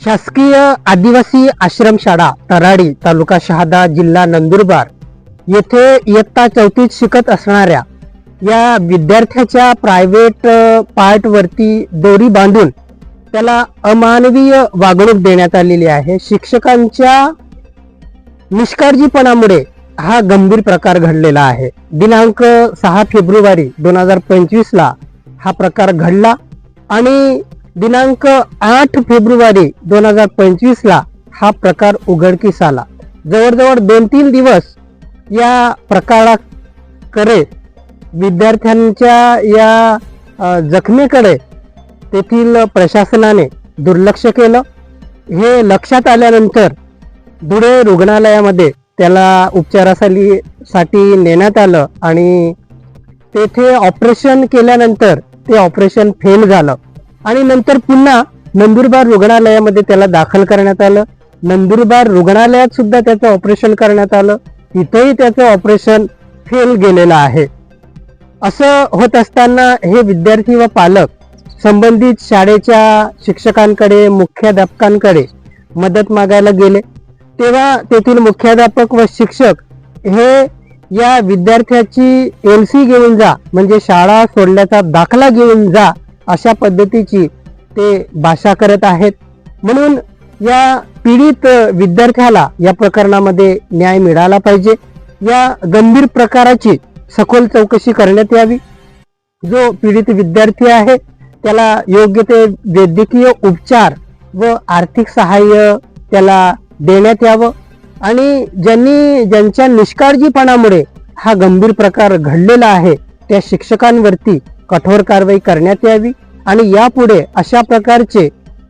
शासकीय आदिवासी आश्रमशाळा तराडी तालुका शहादा जिल्हा नंदुरबार येथे इयत्ता 4थीत शिकत असणाऱ्या या विद्यार्थ्याच्या प्रायव्हेट पार्ट वरती दोरी बांधून त्याला अमानवीय वागणूक देण्यात आलेली आहे। शिक्षकांच्या निष्काळजीपणामुळे हा गंभीर प्रकार घडलेला आहे। दिनांक 6 फेब्रुवारी 2025 ला हा प्रकार घडला आणि दिनांक 8 फेब्रुवारी 2025 ला हा प्रकार उघडकीस आला। जवळजवळ 2-3 दिवस या प्रकाराकडे विद्यार्थ्यांच्या या जखमेकडे तेथील प्रशासनाने दुर्लक्ष केलं। हे लक्षात आल्यानंतर धुळे रुग्णालयामध्ये त्याला उपचारासाठी नेण्यात आलं आणि तेथे ऑपरेशन केल्यानंतर ते ऑपरेशन फेल झालं आणि नंतर पुन्हा नंदुरबार रुग्णालयामध्ये त्याला दाखल करण्यात आलं। नंदुरबार रुग्णालयात सुद्धा त्याचं ऑपरेशन करण्यात आलं, तिथेही त्याचं ऑपरेशन फेल गेलेलं आहे। असं होत असताना हे विद्यार्थी व पालक संबंधित शाळेच्या शिक्षकांकडे मुख्याध्यापकांकडे मदत मागायला गेले, तेव्हा तेथील मुख्याध्यापक व शिक्षक हे या विद्यार्थ्याची LC घेऊन जा म्हणजे शाळा सोडल्याचा दाखला घेऊन जा अशा पद्धतीची ते भाषा करत आहेत। म्हणून या पीडित विद्यार्थ्याला या प्रकरणामध्ये न्याय मिळाला पाहिजे। या गंभीर प्रकाराची सखोल चौकशी करण्यात यावी। जो पीडित विद्यार्थी आहे त्याला योग्य ते वैद्यकीय उपचार व आर्थिक सहाय्य त्याला देण्यात यावं आणि ज्यांच्या निष्काळजीपणामुळे हा गंभीर प्रकार घडलेला आहे त्या शिक्षकांवरती कठोर कारवाई करण्यात यावी आणि यापुढे अशा प्रकारचे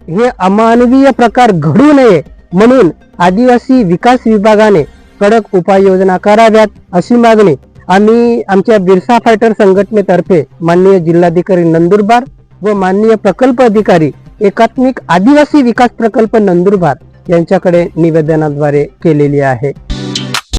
हे अमानवीय प्रकार घडू नये म्हणून आदिवासी विकास विभागाने कडक उपाययोजना कराव्यात अशी मागणी आम्ही आमच्या बिरसा फायटर संघटनेतर्फे माननीय जिल्हाधिकारी नंदुरबार व माननीय प्रकल्प अधिकारी एकात्मिक आदिवासी विकास प्रकल्प नंदुरबार यांच्याकडे निवेदनाद्वारे केलेली आहे।